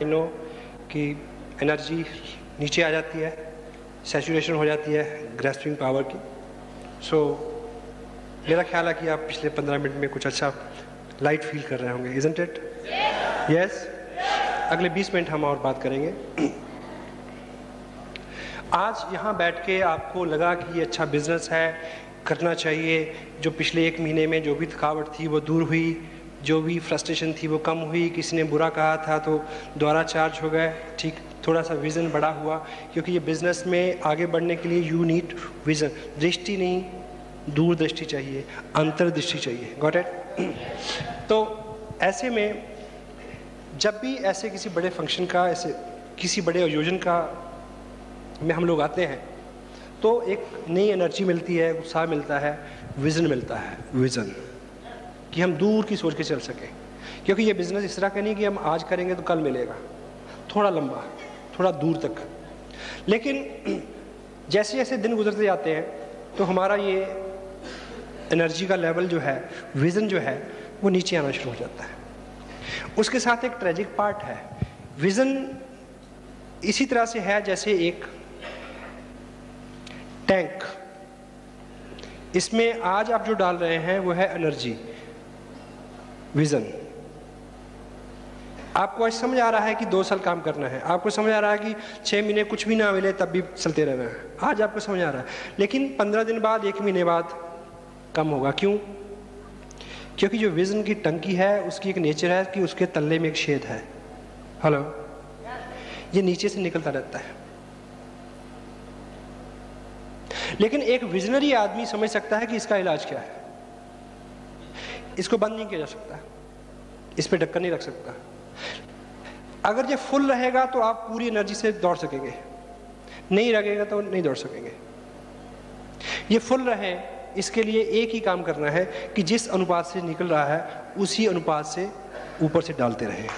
No कि energy नीचे आ जाती है, सैचुरेशन हो जाती है ग्रैस्पिंग पावर की। सो मेरा ख्याल है कि आप पिछले 15 मिनट में कुछ अच्छा लाइट फील कर रहे होंगे, इज़न्ट इट? यस। अगले 20 मिनट हम और बात करेंगे। आज यहाँ बैठ के आपको लगा कि ये अच्छा बिजनेस है, करना चाहिए, जो पिछले 1 महीने में जो भी थकावट थी वो दूर हुई, जो भी फ्रस्ट्रेशन थी वो कम हुई, किसी ने बुरा कहा था तो दोबारा चार्ज हो गए, ठीक, थोड़ा सा विज़न बड़ा हुआ, क्योंकि ये बिज़नेस में आगे बढ़ने के लिए यू नीड विज़न। दृष्टि नहीं, दूरदृष्टि चाहिए, अंतर्दृष्टि चाहिए। Got it? तो ऐसे में जब भी ऐसे किसी बड़े फंक्शन का, ऐसे किसी बड़े आयोजन का में हम लोग आते हैं तो एक नई एनर्जी मिलती है, उत्साह मिलता है, विज़न मिलता है। विज़न कि हम दूर की सोच के चल सकें, क्योंकि ये बिज़नेस इस तरह का नहीं कि हम आज करेंगे तो कल मिलेगा, थोड़ा लंबा, थोड़ा दूर तक। लेकिन जैसे जैसे दिन गुजरते जाते हैं तो हमारा ये एनर्जी का लेवल जो है, विज़न जो है, वो नीचे आना शुरू हो जाता है। उसके साथ एक ट्रेजिक पार्ट है। विज़न इसी तरह से है जैसे एक टैंक, इसमें आज आप जो डाल रहे हैं वो है एनर्जी, विज़न। आपको आज समझ आ रहा है कि 2 साल काम करना है, आपको समझ आ रहा है कि 6 महीने कुछ भी ना मिले तब भी चलते रहना है, आज आपको समझ आ रहा है। लेकिन 15 दिन बाद, 1 महीने बाद कम होगा। क्यों? क्योंकि जो विज़न की टंकी है उसकी एक नेचर है कि उसके तल्ले में एक छेद है। हेलो, ये नीचे से निकलता रहता है। लेकिन एक विजनरी आदमी समझ सकता है कि इसका इलाज क्या है, इसको बंद नहीं किया जा सकता, इस पे ढक्कन नहीं रख सकता। अगर ये फुल रहेगा तो आप पूरी एनर्जी से दौड़ सकेंगे, नहीं लगेगा तो नहीं दौड़ सकेंगे। ये फुल रहे, इसके लिए एक ही काम करना है कि जिस अनुपात से निकल रहा है उसी अनुपात से ऊपर से डालते रहें।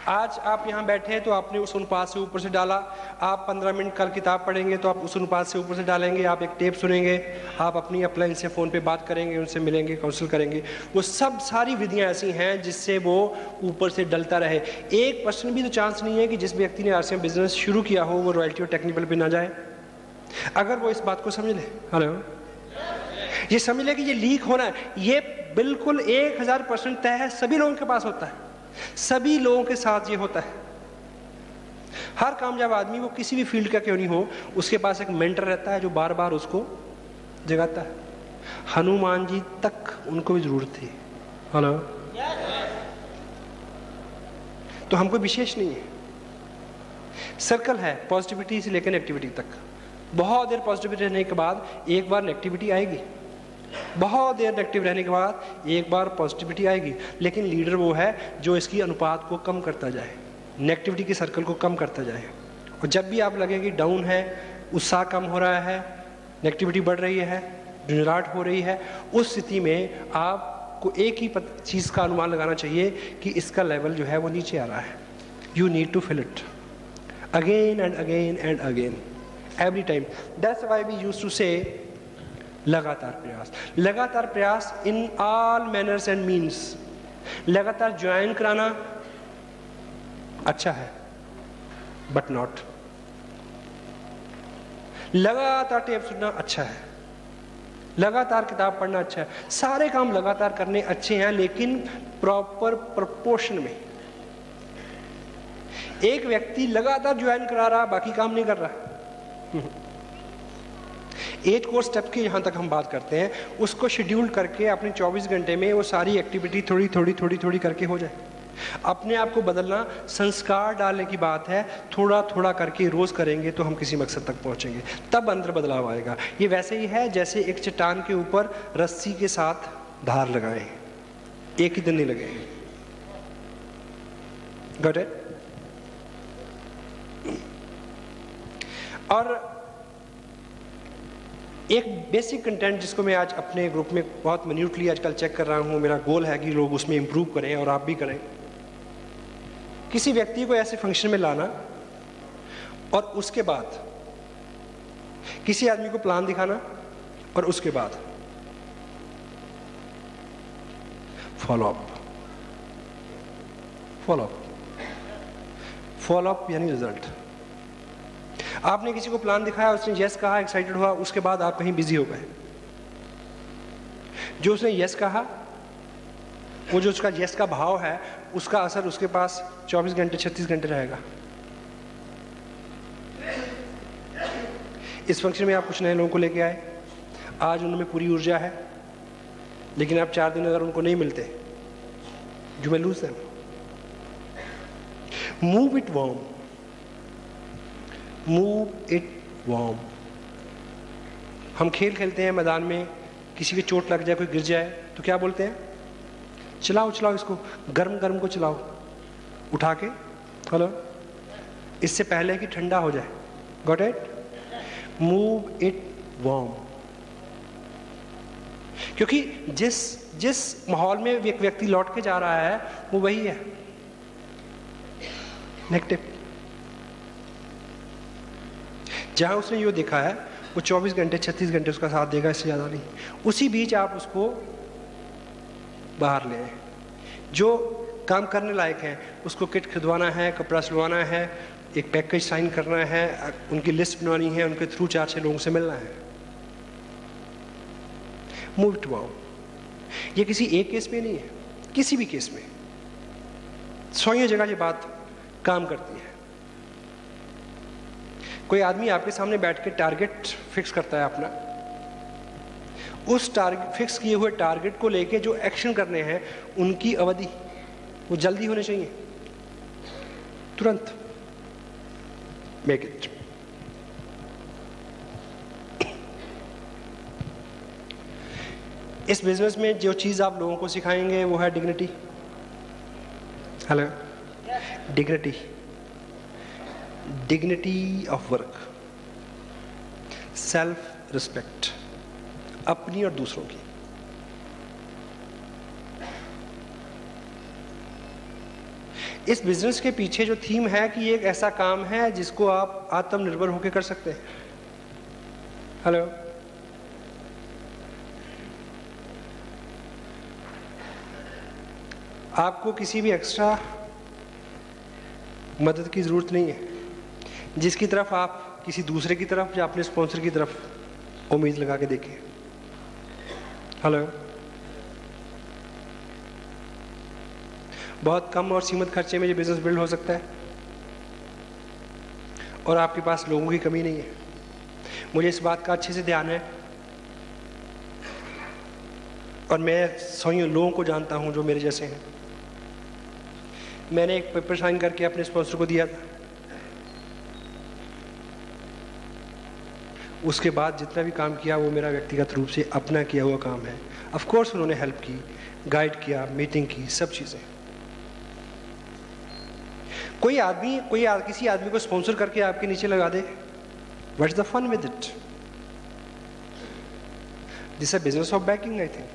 आज आप यहाँ बैठे हैं तो आपने उस अनुपात से ऊपर से डाला। आप 15 मिनट कल किताब पढ़ेंगे तो आप उस अनुपात से ऊपर से डालेंगे। आप एक टेप सुनेंगे, आप अपनी अपलाइन से फ़ोन पे बात करेंगे, उनसे मिलेंगे, काउंसिल करेंगे। वो सब सारी विधियाँ ऐसी हैं जिससे वो ऊपर से डलता रहे। 1% भी तो चांस नहीं है कि जिस व्यक्ति ने RCM बिजनेस शुरू किया हो वो रॉयल्टी और टेक्निकल पे ना जाए, अगर वो इस बात को समझ ले। हेलो, ये समझ ले कि ये लीक होना है, ये बिल्कुल 1000% तय है, सभी लोगों के पास होता है, सभी लोगों के साथ ये होता है। हर कामयाब आदमी, वो किसी भी फील्ड का क्यों नहीं हो, उसके पास एक मेंटर रहता है जो बार बार उसको जगाता है। हनुमान जी तक उनको भी जरूरत थी। हेलो, तो हमको विशेष नहीं है, सर्कल है पॉजिटिविटी से लेकर नेगेटिविटी तक। बहुत देर पॉजिटिविटी रहने के बाद एक बार नेगेटिविटी आएगी, बहुत देर नेगेटिव रहने के बाद एक बार पॉजिटिविटी आएगी। लेकिन लीडर वो है जो इसकी अनुपात को कम करता जाए, नेगेटिविटी के सर्कल को कम करता जाए। और जब भी आप लगे कि डाउन है, उत्साह कम हो रहा है, नेगेटिविटी बढ़ रही है, झुंझलाहट हो रही है, उस स्थिति में आपको एक ही चीज़ का अनुमान लगाना चाहिए कि इसका लेवल जो है वो नीचे आ रहा है। You need to fill it again and again and again, every time. That's why we used to say लगातार प्रयास, लगातार प्रयास in all manners and means. लगातार ज्वाइन कराना अच्छा है बट नॉट, लगातार टेप सुनना अच्छा है, लगातार किताब पढ़ना अच्छा है, सारे काम लगातार करने अच्छे हैं, लेकिन प्रॉपर प्रोपोर्शन में। एक व्यक्ति लगातार ज्वाइन करा रहा, बाकी काम नहीं कर रहा। 8 कोर्स स्टेप की यहाँ तक हम बात करते हैं, उसको शेड्यूल करके अपने 24 घंटे में वो सारी एक्टिविटी थोड़ी थोड़ी करके हो जाए। अपने आप को बदलना, संस्कार डालने की बात है। थोड़ा थोड़ा करके रोज़ करेंगे तो हम किसी मकसद तक पहुँचेंगे, तब अंदर बदलाव आएगा। ये वैसे ही है जैसे एक चट्टान के ऊपर रस्सी के साथ धार लगाएं, एक ही दिन नहीं लगेगी। Got it? और एक बेसिक कंटेंट जिसको मैं आज अपने ग्रुप में बहुत मिन्यूटली आजकल चेक कर रहा हूँ, मेरा गोल है कि लोग उसमें इम्प्रूव करें और आप भी करें। किसी व्यक्ति को ऐसे फंक्शन में लाना और उसके बाद किसी आदमी को प्लान दिखाना और उसके बाद फॉलोअप। फॉलोअप, फॉलोअप यानी रिजल्ट। आपने किसी को प्लान दिखाया, उसने यस कहा, एक्साइटेड हुआ, उसके बाद आप कहीं बिजी हो गए। जो उसने यस कहा, वो जो उसका यस का भाव है, उसका असर उसके पास 24 घंटे 36 घंटे रहेगा। इस फंक्शन में आप कुछ नए लोगों को लेके आए, आज उनमें पूरी ऊर्जा है, लेकिन आप 4 दिन अगर उनको नहीं मिलते, you will lose them. Move it warm, move it warm. हम खेल खेलते हैं मैदान में, किसी की चोट लग जाए, कोई गिर जाए, तो क्या बोलते हैं? चलाओ चलाओ इसको, गर्म गर्म को चलाओ उठा के। हेलो, इससे पहले कि ठंडा हो जाए। Got it? Move it warm. क्योंकि जिस माहौल में एक व्यक्ति लौट के जा रहा है, वो वही है नेगेटिव। जहां उसने यो देखा है, वो 24 घंटे 36 घंटे उसका साथ देगा, इससे ज़्यादा नहीं। उसी बीच आप उसको बाहर ले आए। जो काम करने लायक है, उसको किट खरीदवाना है, कपड़ा सिलवाना है, एक पैकेज साइन करना है, उनकी लिस्ट बनवानी है, उनके थ्रू 4-6 लोगों से मिलना है। Move to wow. ये किसी एक केस में नहीं है, किसी भी केस में 100 जगह ये बात काम करती है। कोई आदमी आपके सामने बैठ के टारगेट फिक्स करता है अपना, उस टारगेट फिक्स किए हुए टारगेट को लेके जो एक्शन करने हैं, उनकी अवधि वो जल्दी होने चाहिए, तुरंत। Make it. इस बिजनेस में जो चीज आप लोगों को सिखाएंगे वो है dignity. Hello, dignity, dignity of work, self respect, अपनी और दूसरों की। इस बिजनेस के पीछे जो थीम है कि ये एक ऐसा काम है जिसको आप आत्मनिर्भर होकर कर सकते हैं। हेलो, आपको किसी भी एक्स्ट्रा मदद की जरूरत नहीं है, जिसकी तरफ आप किसी दूसरे की तरफ या अपने स्पॉन्सर की तरफ उम्मीद लगा के देखें। हेलो, बहुत कम और सीमित खर्चे में ये बिजनेस बिल्ड हो सकता है, और आपके पास लोगों की कमी नहीं है। मुझे इस बात का अच्छे से ध्यान है, और मैं 100 लोगों को जानता हूं जो मेरे जैसे हैं। मैंने एक पेपर साइन करके अपने स्पॉन्सर को दिया था, उसके बाद जितना भी काम किया वो मेरा व्यक्तिगत रूप से अपना किया हुआ काम है। ऑफ कोर्स उन्होंने हेल्प की, गाइड किया, मीटिंग की, सब चीज़ें। किसी आदमी को स्पॉन्सर करके आपके नीचे लगा दे, what's the fun with it? This is business of backing, I think.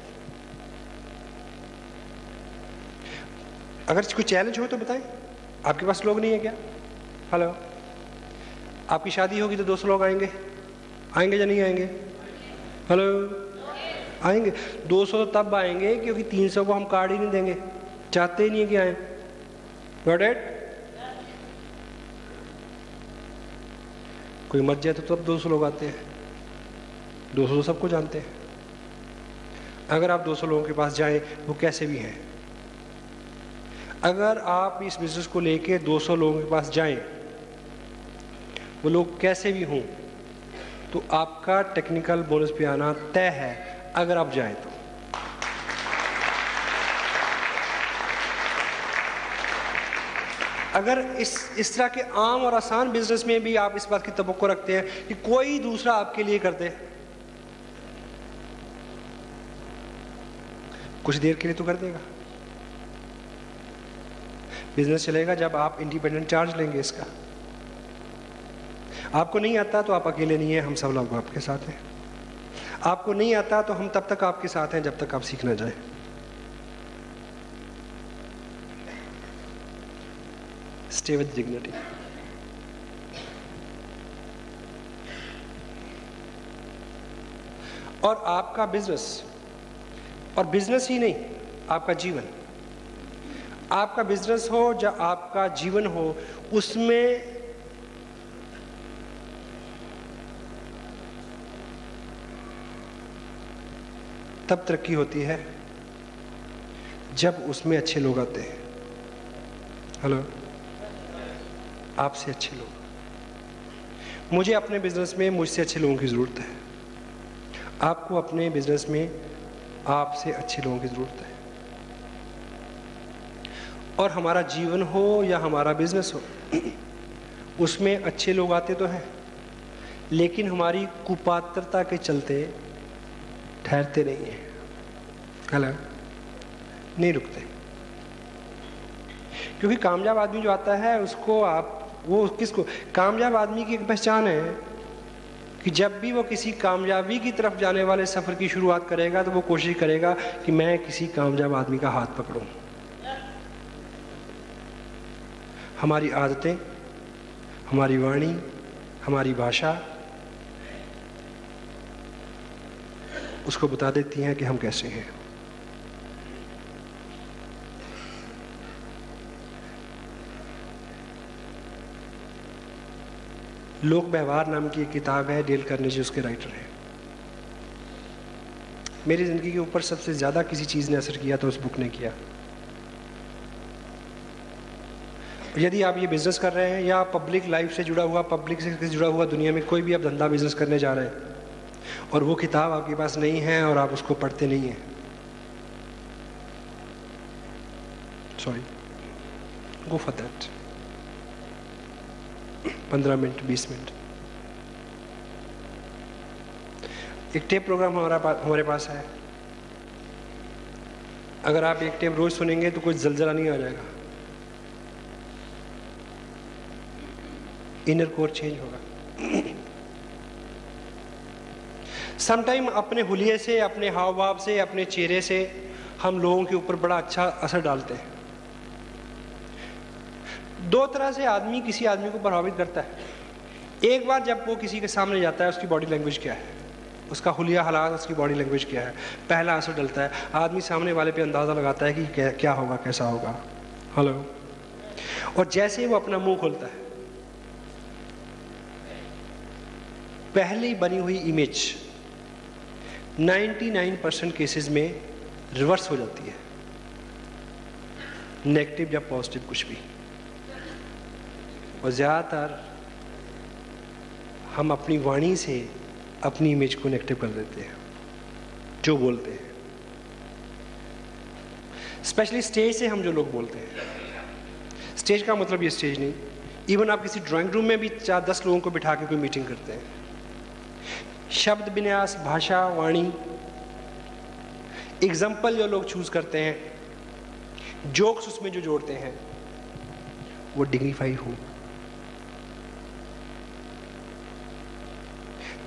अगर कोई चैलेंज हो तो बताएं। आपके पास लोग नहीं है क्या? हेलो, आपकी शादी होगी तो 200 लोग आएंगे या नहीं आएंगे? हेलो, आएंगे। 200 तो तब आएंगे क्योंकि 300 को हम कार्ड ही नहीं देंगे, चाहते ही नहीं है कि आए। Got it? कोई मर जाए तो तब 200 लोग आते हैं। 200 तो सबको जानते हैं। अगर आप 200 लोगों के पास जाएं, वो कैसे भी हैं, अगर आप इस बिजनेस को लेके 200 लोगों के पास जाएं, वो लोग कैसे भी हों, तो आपका टेक्निकल बोनस पे आना तय है, अगर आप जाएं तो। अगर इस तरह के आम और आसान बिजनेस में भी आप इस बात की तवक्को रखते हैं कि कोई दूसरा आपके लिए कर दे, कुछ देर के लिए तो कर देगा। बिजनेस चलेगा जब आप इंडिपेंडेंट चार्ज लेंगे इसका। आपको नहीं आता तो आप अकेले नहीं है, हम सब लोग आपके साथ हैं। आपको नहीं आता तो हम तब तक आपके साथ हैं जब तक आप सीख ना जाए। Stay with dignity. और आपका बिजनेस, और बिजनेस ही नहीं, आपका जीवन, आपका बिजनेस हो या आपका जीवन हो, उसमें तब तरक्की होती है जब उसमें अच्छे लोग आते हैं। हेलो, आपसे अच्छे लोग। मुझे अपने बिजनेस में मुझसे अच्छे लोगों की ज़रूरत है, आपको अपने बिजनेस में आपसे अच्छे लोगों की ज़रूरत है। और हमारा जीवन हो या हमारा बिजनेस हो, उसमें अच्छे लोग आते तो हैं, लेकिन हमारी कुपात्रता के चलते ठहरते नहीं हैं। हेलो, नहीं रुकते। क्योंकि कामयाब आदमी जो आता है उसको वो किसको, कामयाब आदमी की एक पहचान है कि जब भी वो किसी कामयाबी की तरफ जाने वाले सफ़र की शुरुआत करेगा तो वो कोशिश करेगा कि मैं किसी कामयाब आदमी का हाथ पकड़ूं। हमारी आदतें, हमारी वाणी, हमारी भाषा उसको बता देती हैं कि हम कैसे हैं। लोक व्यवहार नाम की एक किताब है, डेल कार्नेगी उसके राइटर हैं। मेरी ज़िंदगी के ऊपर सबसे ज़्यादा किसी चीज़ ने असर किया तो उस बुक ने किया। यदि आप ये बिज़नेस कर रहे हैं या पब्लिक लाइफ से जुड़ा हुआ, पब्लिक से जुड़ा हुआ दुनिया में कोई भी आप धंधा बिजनेस करने जा रहे हैं और वो किताब आपके पास नहीं है और आप उसको पढ़ते नहीं हैं, sorry, go for that. 15 minute, 20 minute. एक टेप प्रोग्राम हमारे पास है। अगर आप एक टेप रोज सुनेंगे तो कोई जलजला नहीं आ जाएगा, इनर कोर चेंज होगा। समटाइम अपने हुलिये से, अपने हाव भाव से, अपने चेहरे से हम लोगों के ऊपर बड़ा अच्छा असर डालते हैं। दो तरह से आदमी किसी आदमी को प्रभावित करता है। एक बार जब वो किसी के सामने जाता है, उसकी बॉडी लैंग्वेज क्या है, उसका हुलिया हालात, उसकी बॉडी लैंग्वेज क्या है, पहला असर डलता है। आदमी सामने वाले पे अंदाज़ा लगाता है कि क्या होगा, कैसा होगा। हेलो, और जैसे ही वो अपना मुंह खोलता है, पहली बनी हुई इमेज 99% केसेस में रिवर्स हो जाती है, नेगेटिव या पॉजिटिव कुछ भी। और ज़्यादातर हम अपनी वाणी से अपनी इमेज को नेगेटिव कर देते हैं, जो बोलते हैं। स्पेशली स्टेज से हम जो लोग बोलते हैं, स्टेज का मतलब ये स्टेज नहीं, इवन आप किसी ड्राइंग रूम में भी 4-10 लोगों को बिठा के कोई मीटिंग करते हैं, शब्द विन्यास, भाषा, वाणी, एग्जाम्पल जो लोग चूज करते हैं, जोक्स उसमें जो जोड़ते हैं, वो डिग्निफाई हो,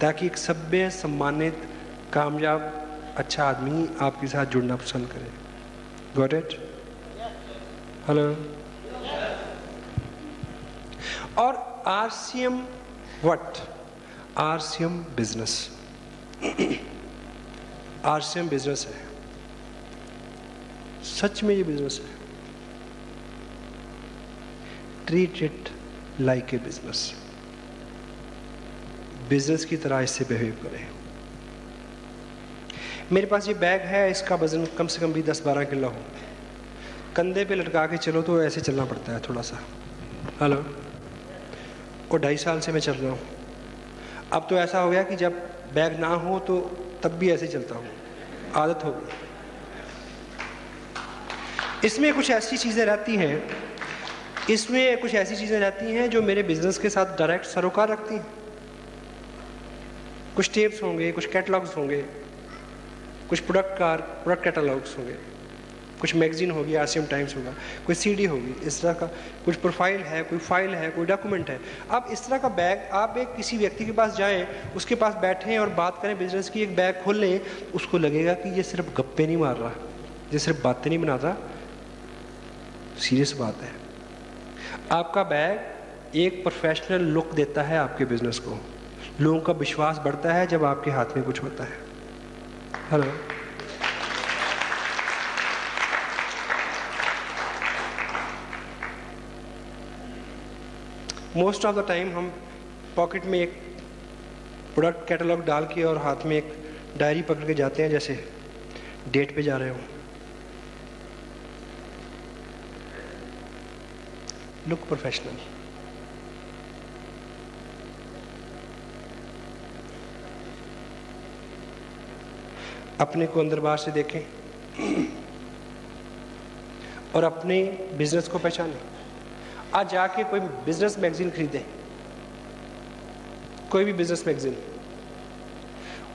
ताकि एक सभ्य, सम्मानित, कामयाब, अच्छा आदमी आपके साथ जुड़ना पसंद करे। Got it? हेलो। और RCM what? RCM business. RCM business है, सच में ये बिजनेस है। Treat it like a business, business की तरह इससे बिहेव करें। मेरे पास ये बैग है, इसका वजन कम से कम भी 10-12 किलो हो, कंधे पे लटका के चलो तो ऐसे चलना पड़ता है थोड़ा सा। हेलो। और 2.5 साल से मैं चल रहा हूँ। अब तो ऐसा हो गया कि जब बैग ना हो तो तब भी ऐसे चलता हूँ, आदत हो गई। इसमें कुछ ऐसी चीज़ें रहती हैं जो मेरे बिजनेस के साथ डायरेक्ट सरोकार रखती हैं। कुछ टेप्स होंगे, कुछ कैटलॉग्स होंगे, कुछ प्रोडक्ट कैटलॉग्स होंगे, कुछ मैगजीन होगी, RCM टाइम्स होगा, कोई CD होगी, इस तरह का कुछ प्रोफाइल है, कोई फाइल है, कोई डॉक्यूमेंट है। अब इस तरह का बैग आप एक किसी व्यक्ति के पास जाएं, उसके पास बैठें और बात करें बिजनेस की, एक बैग खोल लें, उसको लगेगा कि ये सिर्फ गप्पे नहीं मार रहा, ये सिर्फ बातें नहीं बना रहा, सीरियस बात है। आपका बैग एक प्रोफेशनल लुक देता है आपके बिजनेस को। लोगों का विश्वास बढ़ता है जब आपके हाथ में कुछ होता है। Hello. Most of the time हम पॉकेट में एक प्रोडक्ट कैटलॉग डाल के और हाथ में एक डायरी पकड़ के जाते हैं, जैसे डेट पे जा रहे हो। Look professional. अपने को अंदर बाहर से देखें और अपने बिजनेस को पहचानें। आज जाके कोई बिजनेस मैगजीन खरीदें, कोई भी बिजनेस मैगजीन,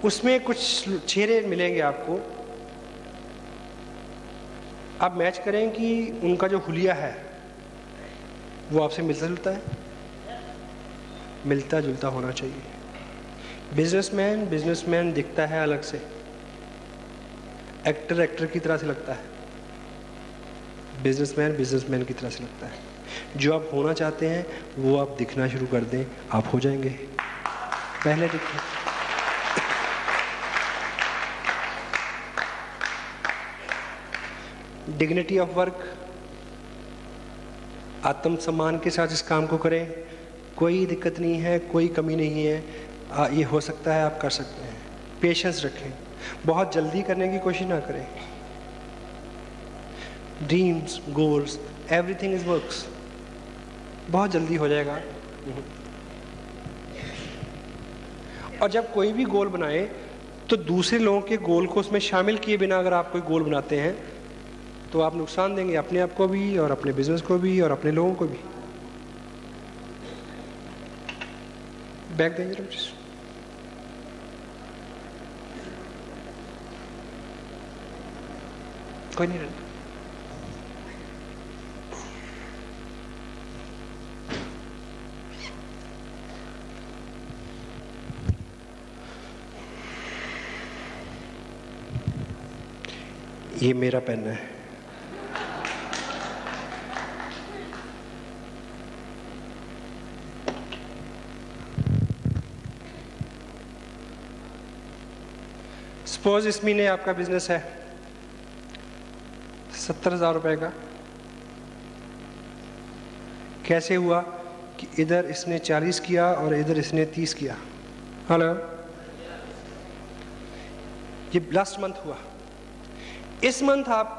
उसमें कुछ चेहरे मिलेंगे आपको। आप मैच करें कि उनका जो हुलिया है वो आपसे मिलता जुलता है, मिलता जुलता होना चाहिए। बिजनेसमैन दिखता है अलग से, एक्टर की तरह से लगता है, बिजनेसमैन की तरह से लगता है। जो आप होना चाहते हैं वो आप दिखना शुरू कर दें, आप हो जाएंगे। पहले दिखें। डिग्निटी ऑफ वर्क, आत्मसम्मान के साथ इस काम को करें। कोई दिक्कत नहीं है, कोई कमी नहीं है, ये हो सकता है, आप कर सकते हैं। पेशेंस रखें, बहुत जल्दी करने की कोशिश ना करें। Dreams, goals, everything is works, बहुत जल्दी हो जाएगा। और जब कोई भी गोल बनाए तो दूसरे लोगों के गोल को उसमें शामिल किए बिना अगर आप कोई गोल बनाते हैं तो आप नुकसान देंगे अपने आप को भी और अपने बिजनेस को भी और अपने लोगों को भी। बैक देंगे कोई नहीं रहना। ये मेरा पेन है। सपोज इस महीने आपका बिजनेस है 70,000 रुपए का। कैसे हुआ कि इधर इसने 40 किया और इधर इसने 30 किया। हेलो, ये लास्ट मंथ हुआ। इस मंथ आप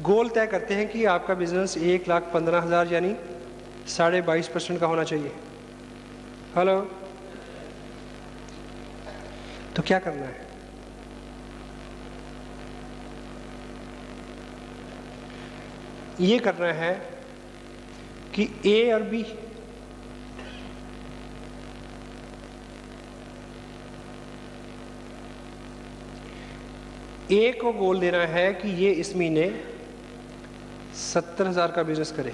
गोल तय करते हैं कि आपका बिजनेस 1,15,000 यानी 22.5% का होना चाहिए। हेलो, तो क्या करना है? ये करना है कि ए और बी ए को गोल देना है कि ये इस महीने 70,000 का बिजनेस करे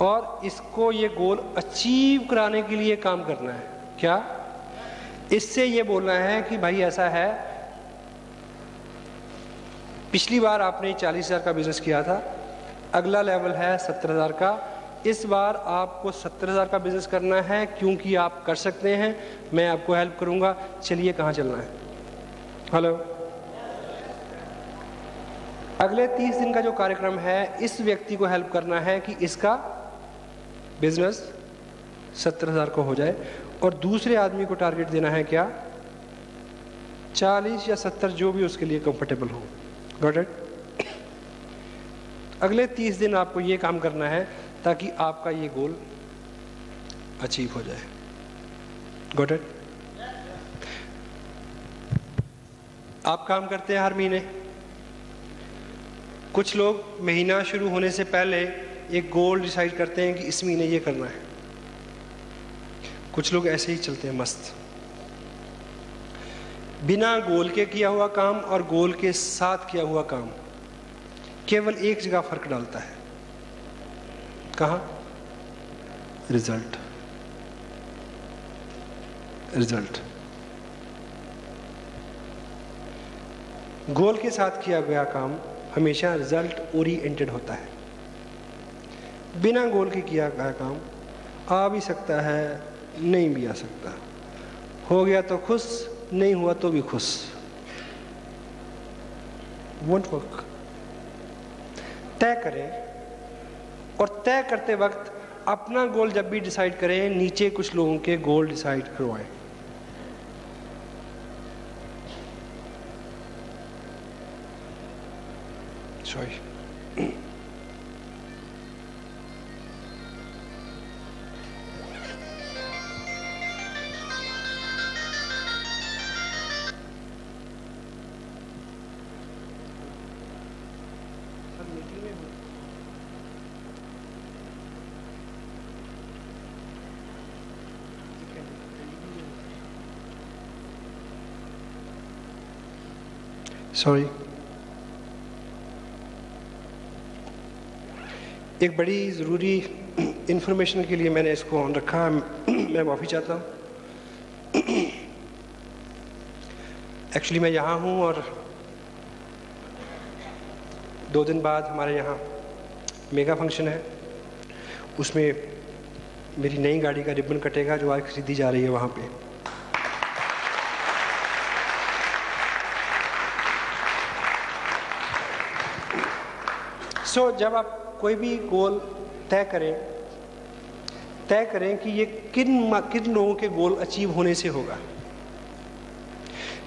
और इसको ये गोल अचीव कराने के लिए काम करना है। क्या? इससे ये बोलना है कि भाई ऐसा है, पिछली बार आपने 40,000 का बिजनेस किया था, अगला लेवल है 70,000 का। इस बार आपको 70,000 का बिजनेस करना है क्योंकि आप कर सकते हैं, मैं आपको हेल्प करूंगा। चलिए कहाँ चलना है? हेलो, अगले 30 दिन का जो कार्यक्रम है, इस व्यक्ति को हेल्प करना है कि इसका बिजनेस 70,000 को हो जाए और दूसरे आदमी को टारगेट देना है क्या? 40 या 70, जो भी उसके लिए कंफर्टेबल हो। Got it? अगले 30 दिन आपको ये काम करना है ताकि आपका ये गोल अचीव हो जाए। Got it? आप काम करते हैं हर महीने। कुछ लोग महीना शुरू होने से पहले एक गोल डिसाइड करते हैं कि इस महीने ये करना है। कुछ लोग ऐसे ही चलते हैं मस्त, बिना गोल के किया हुआ काम और गोल के साथ किया हुआ काम केवल एक जगह फर्क डालता है। कहाँ? रिजल्ट। रिजल्ट। गोल के साथ किया गया काम हमेशा रिजल्ट ओरिएंटेड होता है। बिना गोल के किया गया काम आ भी सकता है, नहीं भी आ सकता। हो गया तो खुश, नहीं हुआ तो भी खुश। Won't work. तय करें और तय करते वक्त अपना गोल जब भी डिसाइड करें, नीचे कुछ लोगों के गोल डिसाइड करवाएं। Sorry, sorry. एक बड़ी ज़रूरी इंफॉर्मेशन के लिए मैंने इसको ऑन रखा, मैं माफ़ी चाहता हूँ। एक्चुअली मैं यहाँ हूँ और 2 दिन बाद हमारे यहाँ मेगा फंक्शन है, उसमें मेरी नई गाड़ी का रिबन कटेगा जो आज खरीदी जा रही है वहाँ पे। जब आप कोई भी गोल तय करें कि ये किन लोगों के गोल अचीव होने से होगा।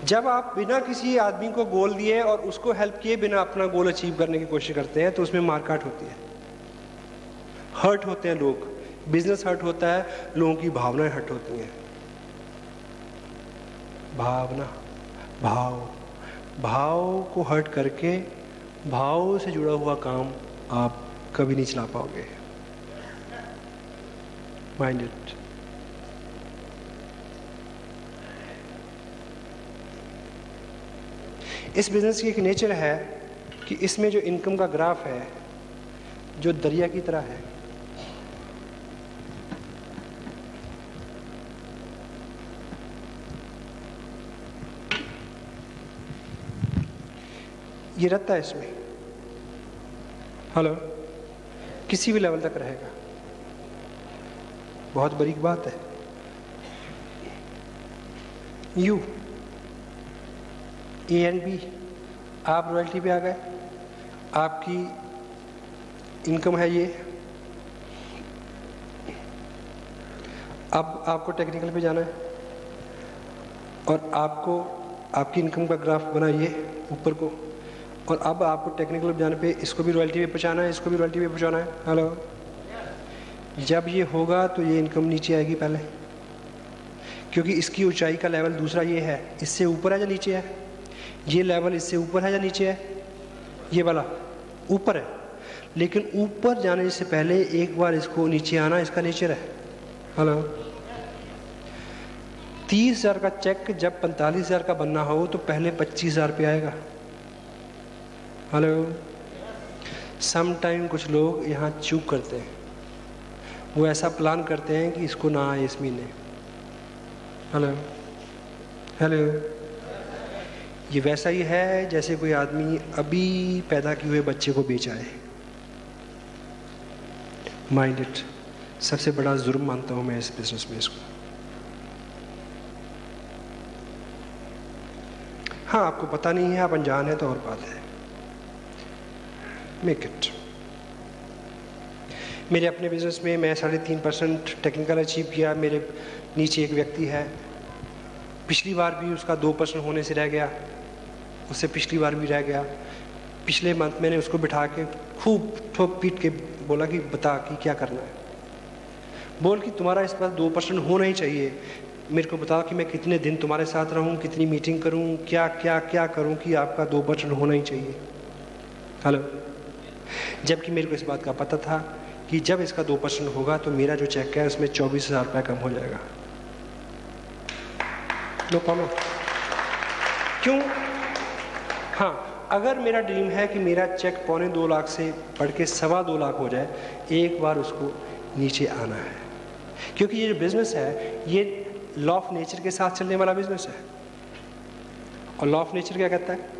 जब आप बिना किसी आदमी को गोल दिए और उसको हेल्प किए बिना अपना गोल अचीव करने की कोशिश करते हैं तो उसमें मारकाट होती है, हर्ट होते हैं लोग, बिजनेस हर्ट होता है, लोगों की भावनाएं हर्ट होती हैं। भाव को हर्ट करके भाव से जुड़ा हुआ काम आप कभी नहीं चला पाओगे। Mind it. इस बिजनेस की एक नेचर है कि इसमें जो इनकम का ग्राफ है जो दरिया की तरह है, ये रहता है इसमें, हेलो, किसी भी लेवल तक रहेगा। बहुत बड़ी बात है। यू ए एंड बी, आप रॉयल्टी पे आ गए, आपकी इनकम है ये। अब आपको टेक्निकल पे जाना है और आपको आपकी इनकम का ग्राफ बनाइए ऊपर को, और अब आपको टेक्निकल पे जाने पे इसको भी रॉयल्टी पे पहुंचाना है, इसको भी रॉयल्टी पे पहुंचाना है। हेलो, जब ये होगा तो ये इनकम नीचे आएगी पहले, क्योंकि इसकी ऊंचाई का लेवल दूसरा ये है, इससे ऊपर है या नीचे है, ये लेवल इससे ऊपर है या नीचे है, ये वाला ऊपर है, लेकिन ऊपर जाने से पहले एक बार इसको नीचे आना इसका नेचर है। हेलो, 30,000 का चेक जब 45,000 का बनना हो तो पहले 25,000 पे आएगा। हेलो, सम टाइम कुछ लोग यहाँ चूक करते हैं, वो ऐसा प्लान करते हैं कि इसको ना आए इस महीने। हेलो, ये वैसा ही है जैसे कोई आदमी अभी पैदा किए हुए बच्चे को बेच आए। Mind it. सबसे बड़ा जुर्म मानता हूँ मैं इस बिजनेस में इसको। हाँ, आपको पता नहीं है, आप अनजान है तो और बात है। Make it. मेरे अपने बिजनेस में मैं 3.5% टेक्निकल अचीव किया। मेरे नीचे एक व्यक्ति है, पिछली बार भी उसका 2% होने से रह गया, उससे पिछली बार भी रह गया। पिछले मंथ मैंने उसको बिठा के खूब ठोक पीट के बोला कि बता कि क्या करना है। बोल कि तुम्हारा इस पास 2% होना ही चाहिए, मेरे को बताओ कि मैं कितने दिन तुम्हारे साथ रहूं, कितनी मीटिंग करूं, क्या क्या क्या करूं कि आपका 2% होना ही चाहिए। हेलो, जबकि मेरे को इस बात का पता था कि जब इसका 2% होगा तो मेरा जो चेक है उसमें 24,000 रुपये कम हो जाएगा। No problem. क्यों? हाँ, अगर मेरा ड्रीम है कि मेरा चेक 2.25 लाख से बढ़ के 2.25 लाख हो जाए, एक बार उसको नीचे आना है, क्योंकि ये जो बिजनेस है ये लॉ ऑफ नेचर के साथ चलने वाला बिजनेस है। और लॉ ऑफ नेचर क्या कहता है?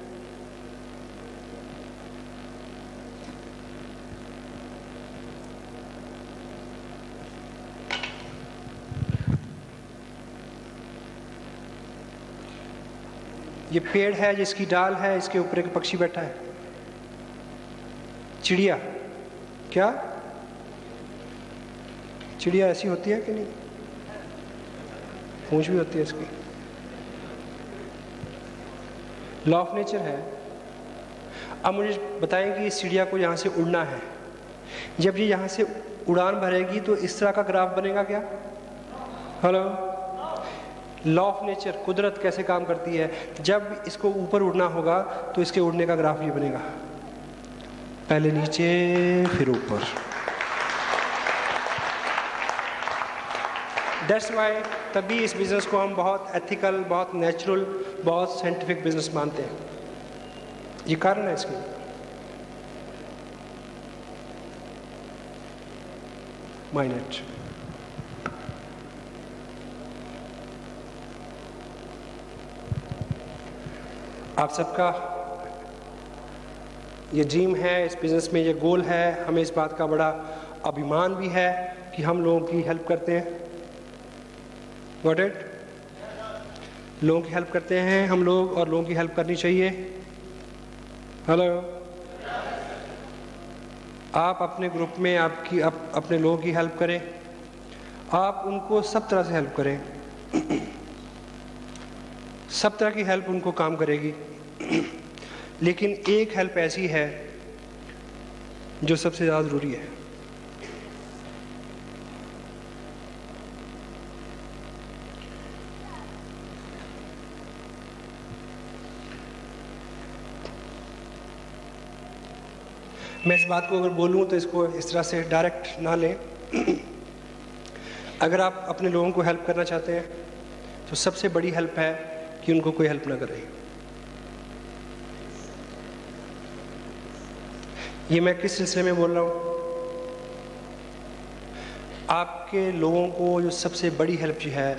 ये पेड़ है जिसकी डाल है, इसके ऊपर एक पक्षी बैठा है, चिड़िया। क्या? चिड़िया ऐसी होती है कि नहीं? पूंछ भी होती है इसकी। लॉ ऑफ नेचर है। अब मुझे बताएं कि इस चिड़िया को यहाँ से उड़ना है, जब ये यहाँ से उड़ान भरेगी तो इस तरह का ग्राफ बनेगा क्या? हेलो, लॉ ऑफ नेचर, कुदरत कैसे काम करती है। जब इसको ऊपर उड़ना होगा तो इसके उड़ने का ग्राफ ये बनेगा, पहले नीचे फिर ऊपर। दैट्स वाई तभी इस बिज़नेस को हम बहुत एथिकल, बहुत नेचुरल, बहुत साइंटिफिक बिजनेस मानते हैं। ये कारण है इसके। माइनेट आप सबका ये ड्रीम है, इस बिज़नेस में ये गोल है। हमें इस बात का बड़ा अभिमान भी है कि हम लोगों की हेल्प करते हैं। Got it? लोगों की हेल्प करते हैं हम लोग, और लोगों की हेल्प करनी चाहिए। हेलो, आप अपने ग्रुप में अपने लोगों की हेल्प करें, आप उनको सब तरह से हेल्प करें, सब तरह की हेल्प उनको काम करेगी। लेकिन एक हेल्प ऐसी है जो सबसे ज़्यादा ज़रूरी है। मैं इस बात को अगर बोलूँ तो इसको इस तरह से डायरेक्ट ना लें। अगर आप अपने लोगों को हेल्प करना चाहते हैं तो सबसे बड़ी हेल्प है कि उनको कोई हेल्प ना करे। ये मैं किस सिलसिले में बोल रहा हूँ? आपके लोगों को जो सबसे बड़ी हेल्प जो है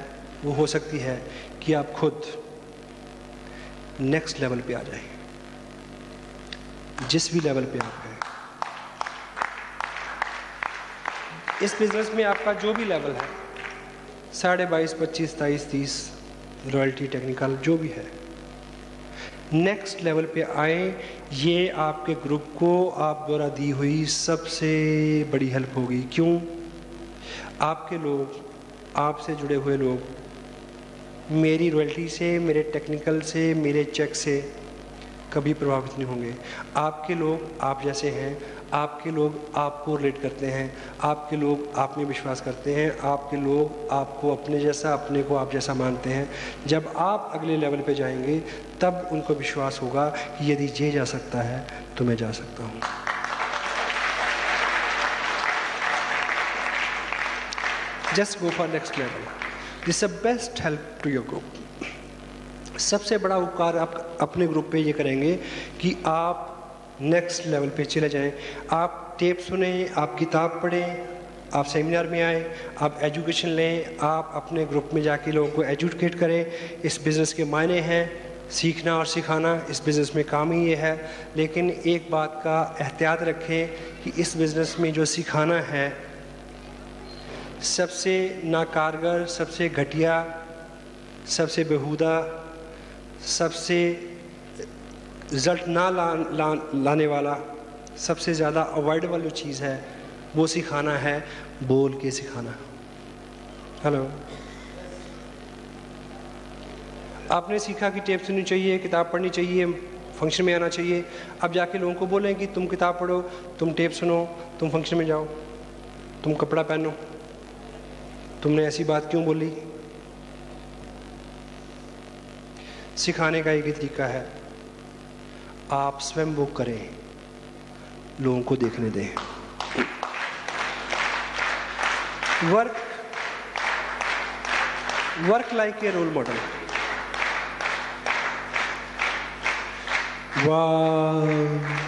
वो हो सकती है कि आप खुद नेक्स्ट लेवल पे आ जाएं, जिस भी लेवल पे आप हैं। इस बिज़नेस में आपका जो भी लेवल है, 22.5, 25, 23, 30, रॉयल्टी, टेक्निकल, जो भी है, नेक्स्ट लेवल पे आए। ये आपके ग्रुप को आप द्वारा दी हुई सबसे बड़ी हेल्प होगी। क्यों? आपके लोग, आपसे जुड़े हुए लोग मेरी रॉयल्टी से, मेरे टेक्निकल से, मेरे चेक से कभी प्रभावित नहीं होंगे। आपके लोग आप जैसे हैं, आपके लोग आपको रिलेट करते हैं, आपके लोग आप में विश्वास करते हैं, आपके लोग आपको अपने जैसा, अपने को आप जैसा मानते हैं। जब आप अगले लेवल पे जाएंगे तब उनको विश्वास होगा कि यदि ये जा सकता है तो मैं जा सकता हूँ। Just go for next level. This is the best help to your group. सबसे बड़ा उपकार आप अपने ग्रुप पे ये करेंगे कि आप नेक्स्ट लेवल पे चले जाएं। आप टेप सुने, आप किताब पढ़ें, आप सेमिनार में आए, आप एजुकेशन लें, आप अपने ग्रुप में जाके लोगों को एजुकेट करें। इस बिज़नेस के मायने हैं सीखना और सिखाना, इस बिज़नेस में काम ही ये है। लेकिन एक बात का एहतियात रखें कि इस बिज़नेस में जो सिखाना है सबसे नाकारगर, सबसे घटिया, सबसे बेहुदा, सबसे रिज़ल्ट ना लाने वाला, सबसे ज़्यादा अवॉइडेबल जो चीज़ है वो सिखाना है, बोल के सिखाना। हेलो, आपने सीखा कि टेप सुननी चाहिए, किताब पढ़नी चाहिए, फंक्शन में आना चाहिए। अब जाके लोगों को बोलें कि तुम किताब पढ़ो, तुम टेप सुनो, तुम फंक्शन में जाओ, तुम कपड़ा पहनो, तुमने ऐसी बात क्यों बोली? सिखाने का एक ही तरीका है, आप स्वयं वो करें, लोगों को देखने दें। Work like a role model. वाह,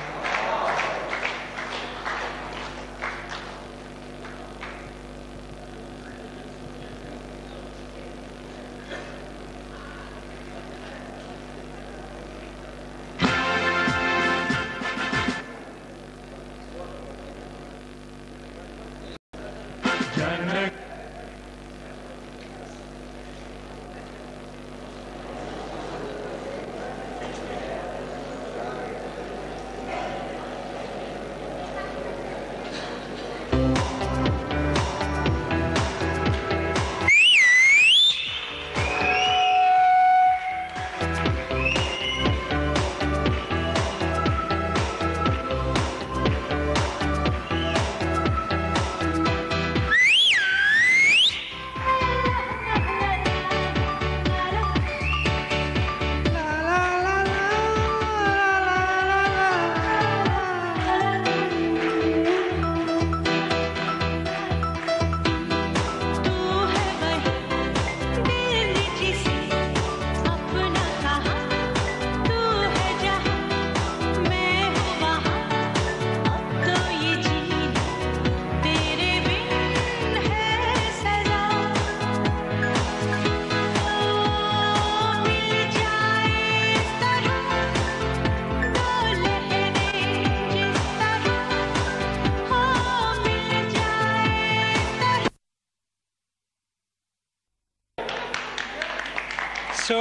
So,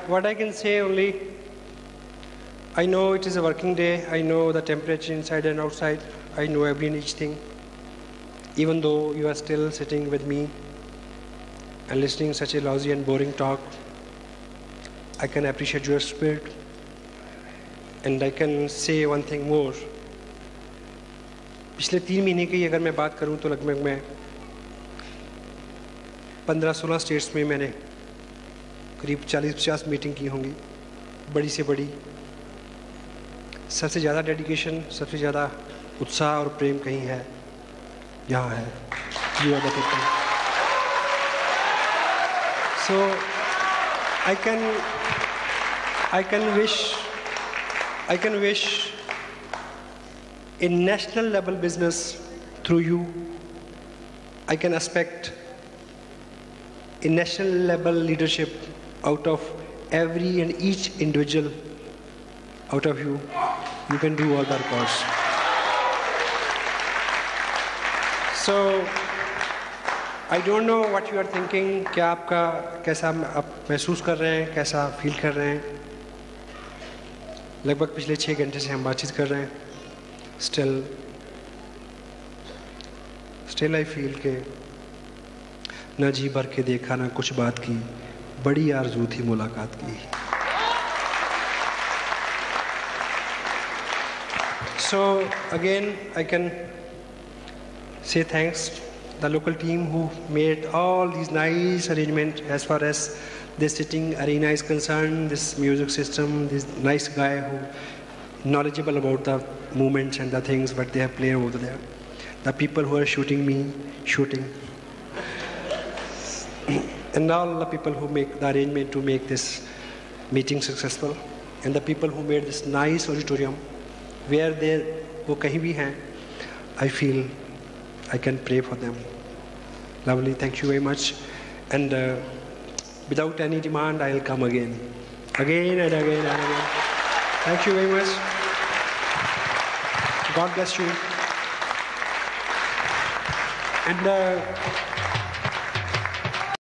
what I can say only, I know it is a working day. I know the temperature inside and outside. I know every and each thing. Even though you are still sitting with me and listening such a lousy and boring talk, I can appreciate your spirit. And I can say one thing more. पिछले 3 महीने की अगर मैं बात करूं तो लगभग मैं 15-16 स्टेट्स में मैंने करीब 40-50 मीटिंग की होंगी, बड़ी से बड़ी। सबसे ज़्यादा डेडिकेशन, सबसे ज़्यादा उत्साह और प्रेम कहीं है, यहाँ है। You are the people. So I can wish a national level business through you. I can expect a national level leadership out of every and each individual out of you. You can do all the records. So I don't know what you are thinking. क्या आपका कैसा आप महसूस कर रहे हैं, कैसा feel कर रहे हैं? लगभग पिछले 6 घंटे से हम बातचीत कर रहे हैं। Still I feel के ना जी भर के देखा ना कुछ बात की, बड़ी आरज़ू थी मुलाकात की। So again I can say thanks the local team who made all these nice arrangements as far as this sitting arena is concerned, this music system, this nice guy who knowledgeable about the movements and the things what they have played over there. The people who are shooting, and all the people who make the arrangement to make this meeting successful, and the people who made this nice auditorium, where they wo kahin bhi hain, I feel I can pray for them. Lovely, thank you very much. And without any demand, I'll come again and again and again. Thank you very much. God bless you. And